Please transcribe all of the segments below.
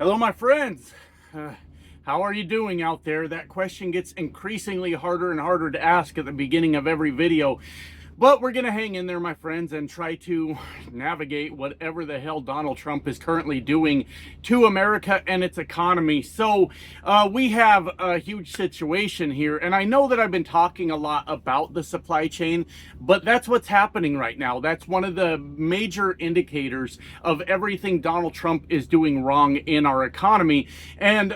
Hello, my friends. How are you doing out there? That question gets increasingly harder and harder to ask at the beginning of every video. But we're going to hang in there, my friends, and try to navigate whatever the hell Donald Trump is currently doing to America and its economy. So we have a huge situation here. And I know that I've been talking a lot about the supply chain, but that's what's happening right now. That's one of the major indicators of everything Donald Trump is doing wrong in our economy. And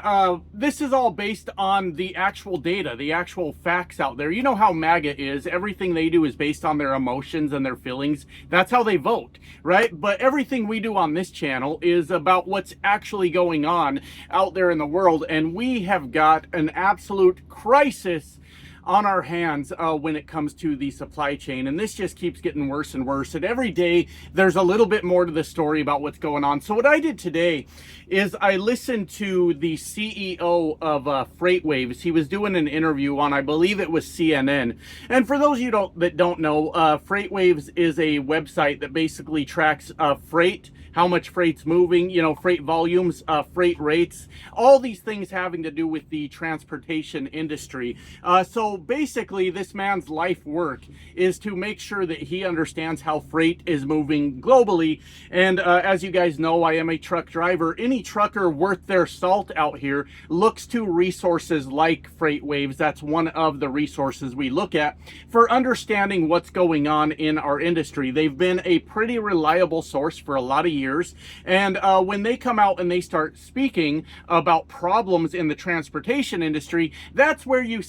this is all based on the actual data, the actual facts out there. You know how MAGA is. Everything they do is based on their emotions and their feelings. That's how they vote, right? But everything we do on this channel is about what's actually going on out there in the world. And we have got an absolute crisis on our hands when it comes to the supply chain, and this just keeps getting worse and worse, and every day there's a little bit more to the story about what's going on. So what I did today is I listened to the CEO of FreightWaves. He was doing an interview on, I believe it was CNN, and for those of you that don't know, FreightWaves is a website that basically tracks freight, how much freight's moving, you know, freight volumes, freight rates, all these things having to do with the transportation industry. So basically, this man's life work is to make sure that he understands how freight is moving globally. And as you guys know, I am a truck driver. Any trucker worth their salt out here looks to resources like FreightWaves. That's one of the resources we look at for understanding what's going on in our industry. They've been a pretty reliable source for a lot of years. And when they come out and they start speaking about problems in the transportation industry, that's where you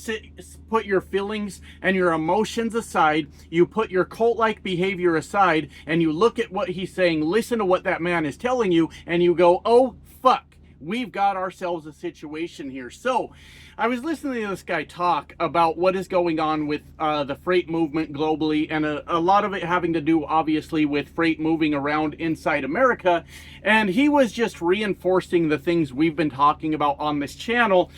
put your feelings and your emotions aside, you put your cult-like behavior aside, and you look at what he's saying, listen to what that man is telling you, and you go, oh, fuck. We've got ourselves a situation here. So I was listening to this guy talk about what is going on with the freight movement globally, and a lot of it having to do obviously with freight moving around inside America. And he was just reinforcing the things we've been talking about on this channel,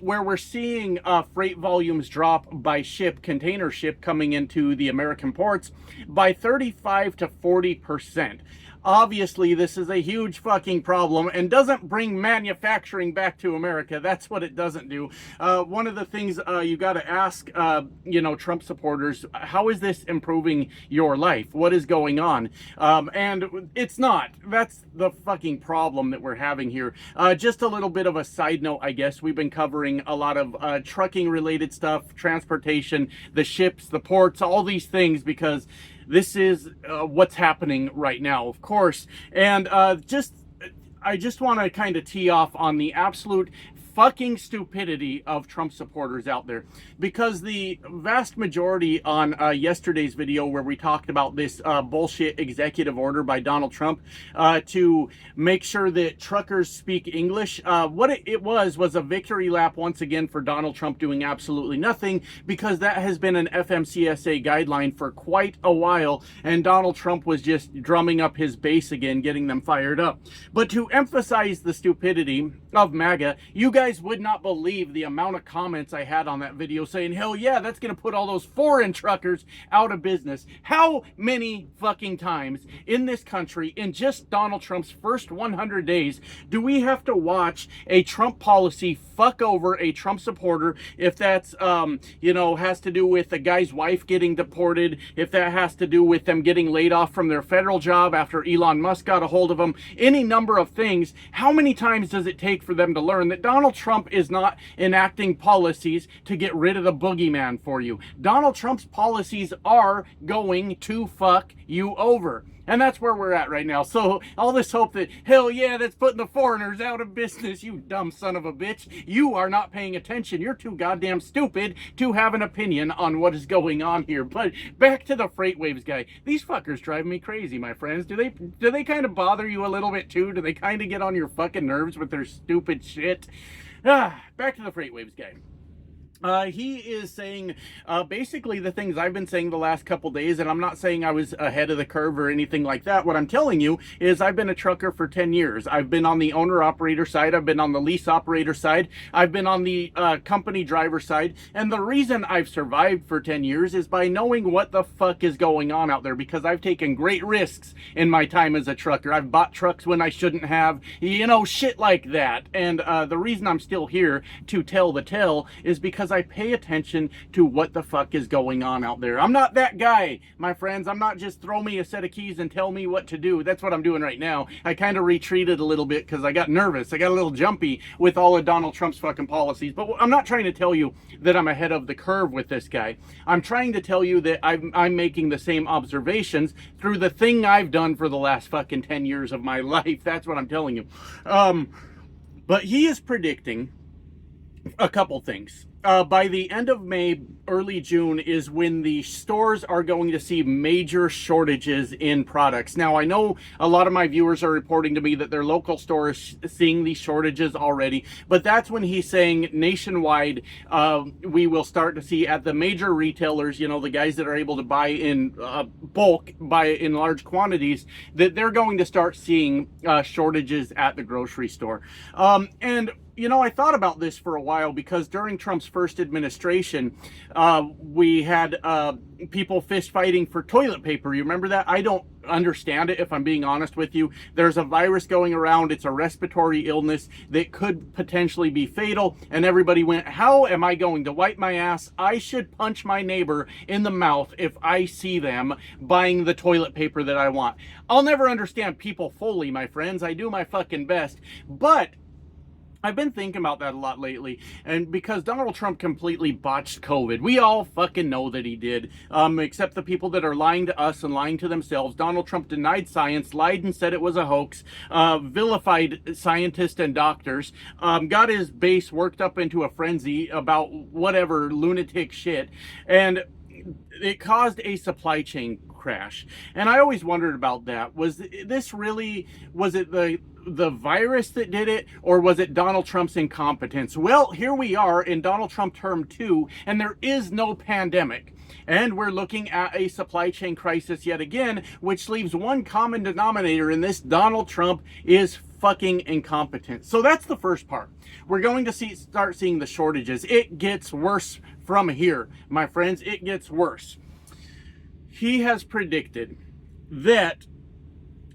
where we're seeing freight volumes drop by ship, container ship coming into the American ports by 35 to 40%. Obviously, this is a huge fucking problem and doesn't bring manufacturing back to America. That's what it doesn't do. One of the things you got to ask, you know, Trump supporters, how is this improving your life? What is going on? And it's not. That's the fucking problem that we're having here. Just a little bit of a side note, I guess. We've been covering a lot of trucking related stuff, transportation, the ships, the ports, all these things, because this is what's happening right now, of course. And I just want to kind of tee off on the absolute fucking stupidity of Trump supporters out there, because the vast majority on yesterday's video where we talked about this bullshit executive order by Donald Trump to make sure that truckers speak English, what it was a victory lap once again for Donald Trump doing absolutely nothing, because that has been an FMCSA guideline for quite a while, and Donald Trump was just drumming up his base again, getting them fired up. But to emphasize the stupidity of MAGA, you guys would not believe the amount of comments I had on that video saying, hell yeah, that's going to put all those foreign truckers out of business. How many fucking times in this country, in just Donald Trump's first 100 days, do we have to watch a Trump policy fuck over a Trump supporter? If that's, you know, has to do with a guy's wife getting deported, if that has to do with them getting laid off from their federal job after Elon Musk got a hold of them, any number of things, how many times does it take for them to learn that Donald Trump is not enacting policies to get rid of the boogeyman for you? Donald Trump's policies are going to fuck you over. And that's where we're at right now. So all this hope that, hell yeah, that's putting the foreigners out of business, you dumb son of a bitch. You are not paying attention. You're too goddamn stupid to have an opinion on what is going on here. But back to the FreightWaves guy. These fuckers drive me crazy, my friends. Do they kind of bother you a little bit too? Do they kind of get on your fucking nerves with their stupid shit? Back to the FreightWaves guy. He is saying basically the things I've been saying the last couple days, and I'm not saying I was ahead of the curve or anything like that. What I'm telling you is I've been a trucker for 10 years. I've been on the owner-operator side. I've been on the lease operator side. I've been on the company driver side. And the reason I've survived for 10 years is by knowing what the fuck is going on out there, because I've taken great risks in my time as a trucker. I've bought trucks when I shouldn't have, you know, shit like that. And the reason I'm still here to tell the tale is because I pay attention to what the fuck is going on out there. I'm not that guy, my friends. I'm not just throw me a set of keys and tell me what to do. That's what I'm doing right now. I kind of retreated a little bit because I got nervous. I got a little jumpy with all of Donald Trump's fucking policies. But I'm not trying to tell you that I'm ahead of the curve with this guy. I'm trying to tell you that I'm making the same observations through the thing I've done for the last fucking 10 years of my life. That's what I'm telling you. But he is predicting a couple things. By the end of May, early June is when the stores are going to see major shortages in products. Now, I know a lot of my viewers are reporting to me that their local stores seeing these shortages already, but that's when he's saying nationwide, we will start to see at the major retailers, you know, the guys that are able to buy in bulk, buy in large quantities, that they're going to start seeing shortages at the grocery store. And you know, I thought about this for a while because during Trump's first administration, we had people fist fighting for toilet paper. You remember that? I don't understand it, if I'm being honest with you. There's a virus going around. It's a respiratory illness that could potentially be fatal. And everybody went, how am I going to wipe my ass? I should punch my neighbor in the mouth if I see them buying the toilet paper that I want. I'll never understand people fully, my friends. I do my fucking best. But I've been thinking about that a lot lately, and because Donald Trump completely botched COVID. We all fucking know that he did, except the people that are lying to us and lying to themselves. Donald Trump denied science, lied and said it was a hoax, vilified scientists and doctors, got his base worked up into a frenzy about whatever lunatic shit, and it caused a supply chain crash. And I always wondered about that. Was it the virus that did it, or was it Donald Trump's incompetence? Well, here we are in Donald Trump term 2, and there is no pandemic. And we're looking at a supply chain crisis yet again, which leaves one common denominator in this: Donald Trump is fucking incompetent. So that's the first part. We're going to start seeing the shortages. It gets worse from here, my friends. It gets worse. He has predicted that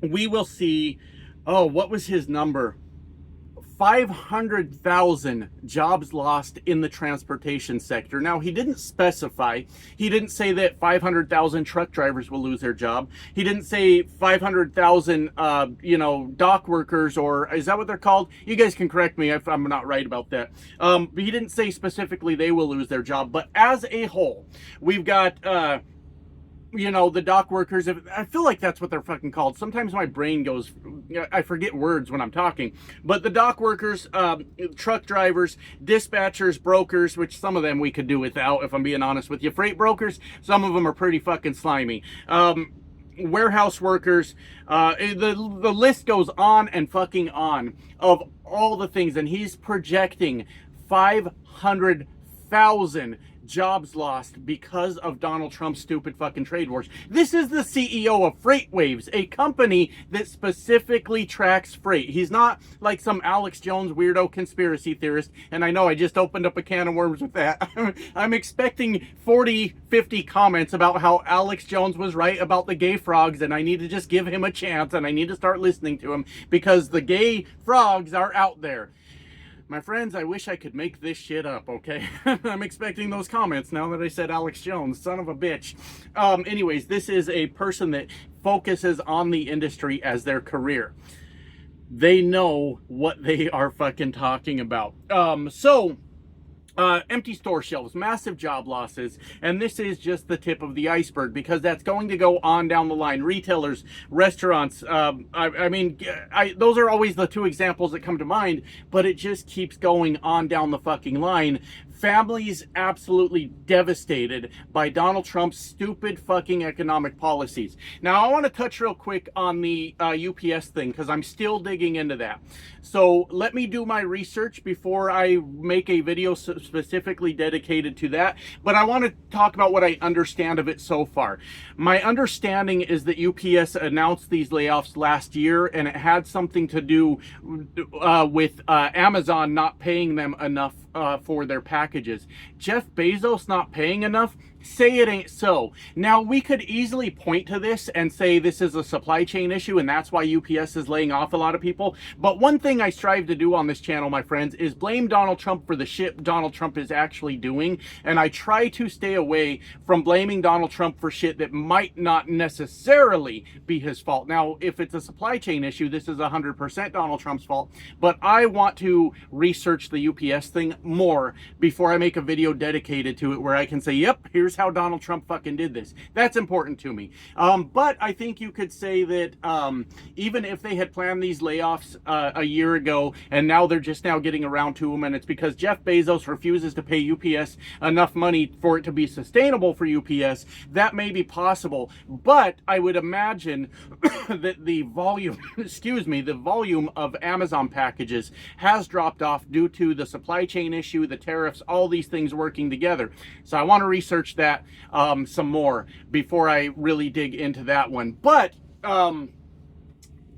we will see, what was his number? 500,000 jobs lost in the transportation sector. Now, he didn't specify. He didn't say that 500,000 truck drivers will lose their job. He didn't say 500,000, dock workers, or is that what they're called? You guys can correct me if I'm not right about that. But he didn't say specifically they will lose their job. But as a whole, we've got the dock workers. I feel like that's what they're fucking called. Sometimes my brain goes, I forget words when I'm talking. But the dock workers, truck drivers, dispatchers, brokers, which some of them we could do without, if I'm being honest with you. Freight brokers, some of them are pretty fucking slimy. Warehouse workers, the list goes on and fucking on of all the things. And he's projecting 500,000 jobs lost because of Donald Trump's stupid fucking trade wars. This is the CEO of FreightWaves, a company that specifically tracks freight. He's not like some Alex Jones weirdo conspiracy theorist, and I know I just opened up a can of worms with that. I'm expecting 40, 50 comments about how Alex Jones was right about the gay frogs, and I need to just give him a chance, and I need to start listening to him, because the gay frogs are out there. My friends, I wish I could make this shit up, okay? I'm expecting those comments now that I said Alex Jones, son of a bitch. Anyways, this is a person that focuses on the industry as their career. They know what they are fucking talking about. Empty store shelves, massive job losses, and this is just the tip of the iceberg, because that's going to go on down the line. Retailers, restaurants, those are always the two examples that come to mind, but it just keeps going on down the fucking line. Families absolutely devastated by Donald Trump's stupid fucking economic policies. Now, I want to touch real quick on the UPS thing because I'm still digging into that. So let me do my research before I make a video specifically dedicated to that. But I want to talk about what I understand of it so far. My understanding is that UPS announced these layoffs last year, and it had something to do with Amazon not paying them enough for their packages. Jeff Bezos not paying enough? Say it ain't so. Now, we could easily point to this and say this is a supply chain issue and that's why UPS is laying off a lot of people. But one thing I strive to do on this channel, my friends, is blame Donald Trump for the shit Donald Trump is actually doing. And I try to stay away from blaming Donald Trump for shit that might not necessarily be his fault. Now, if it's a supply chain issue, this is 100% Donald Trump's fault. But I want to research the UPS thing more before I make a video dedicated to it where I can say, yep, here's how Donald Trump fucking did this. That's important to me. But I think you could say that even if they had planned these layoffs a year ago and now they're just now getting around to them, and it's because Jeff Bezos refuses to pay UPS enough money for it to be sustainable for UPS, that may be possible. But I would imagine that the volume, the volume of Amazon packages has dropped off due to the supply chain issue, the tariffs, all these things working together. So I want to research that some more before I really dig into that one. But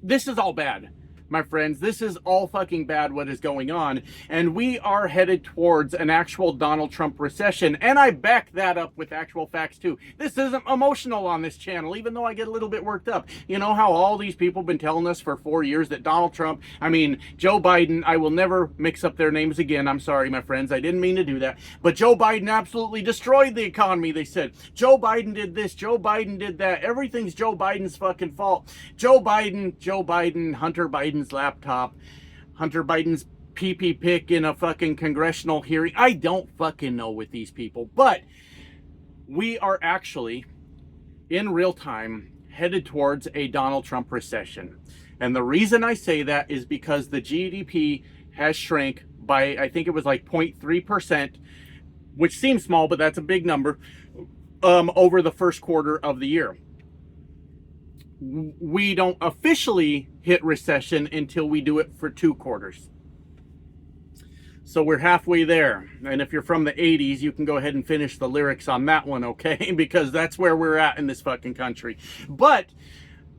this is all bad, my friends. This is all fucking bad what is going on, and we are headed towards an actual Donald Trump recession, and I back that up with actual facts too. This isn't emotional on this channel, even though I get a little bit worked up. You know how all these people have been telling us for 4 years that Donald Trump, Joe Biden, I will never mix up their names again. I'm sorry, my friends. I didn't mean to do that. But Joe Biden absolutely destroyed the economy, they said. Joe Biden did this. Joe Biden did that. Everything's Joe Biden's fucking fault. Joe Biden, Hunter Biden's laptop, Hunter Biden's pee-pee pick in a fucking congressional hearing. I don't fucking know with these people, but we are actually in real time headed towards a Donald Trump recession. And the reason I say that is because the GDP has shrank by, I think it was like 0.3%, which seems small, but that's a big number, over the first quarter of the year. We don't officially hit recession until we do it for 2 quarters. So we're halfway there. And if you're from the 80s, you can go ahead and finish the lyrics on that one, okay? Because that's where we're at in this fucking country. But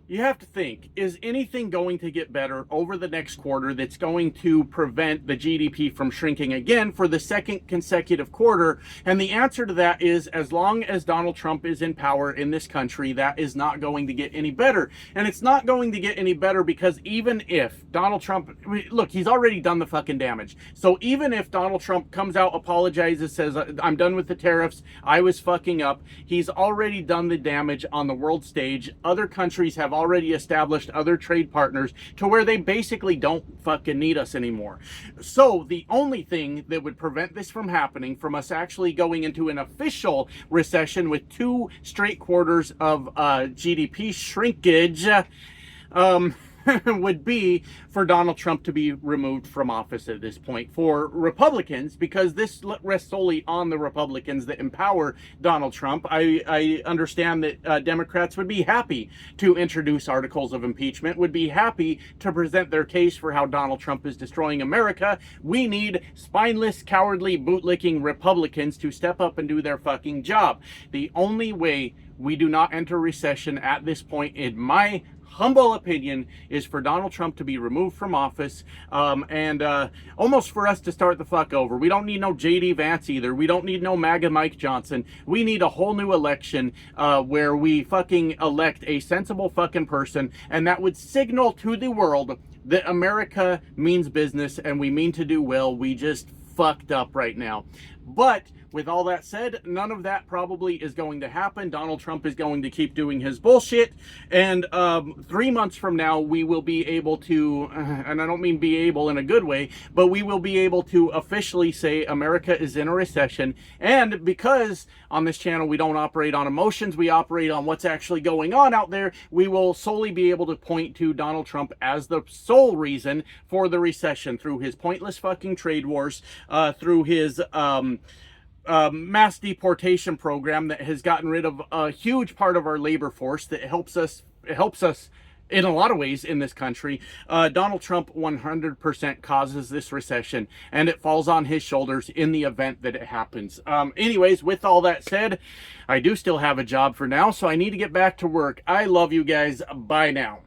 you have to think, is anything going to get better over the next quarter that's going to prevent the GDP from shrinking again for the second consecutive quarter? And the answer to that is, as long as Donald Trump is in power in this country, that is not going to get any better. And it's not going to get any better because even if Donald Trump, look, he's already done the fucking damage. So even if Donald Trump comes out, apologizes, says, I'm done with the tariffs, I was fucking up, he's already done the damage on the world stage. Other countries have already established other trade partners to where they basically don't fucking need us anymore. So the only thing that would prevent this from happening, from us actually going into an official recession with 2 straight quarters of GDP shrinkage, would be for Donald Trump to be removed from office at this point. For Republicans, because this rests solely on the Republicans that empower Donald Trump, I understand that Democrats would be happy to introduce articles of impeachment, would be happy to present their case for how Donald Trump is destroying America. We need spineless, cowardly, bootlicking Republicans to step up and do their fucking job. The only way we do not enter recession at this point, in my humble opinion, is for Donald Trump to be removed from office, and almost for us to start the fuck over. We don't need no JD Vance either. We don't need no MAGA Mike Johnson. We need a whole new election where we fucking elect a sensible fucking person, and that would signal to the world that America means business and we mean to do well. We just fucked up right now. But with all that said, none of that probably is going to happen. Donald Trump is going to keep doing his bullshit. And 3 months from now, we will be able to, and I don't mean be able in a good way, but we will be able to officially say America is in a recession. And because on this channel we don't operate on emotions, we operate on what's actually going on out there, we will solely be able to point to Donald Trump as the sole reason for the recession through his pointless fucking trade wars, through his mass deportation program that has gotten rid of a huge part of our labor force that helps us in a lot of ways in this country. Donald Trump 100% causes this recession, and it falls on his shoulders in the event that it happens. Anyways, with all that said, I do still have a job for now, so I need to get back to work. I love you guys. Bye now.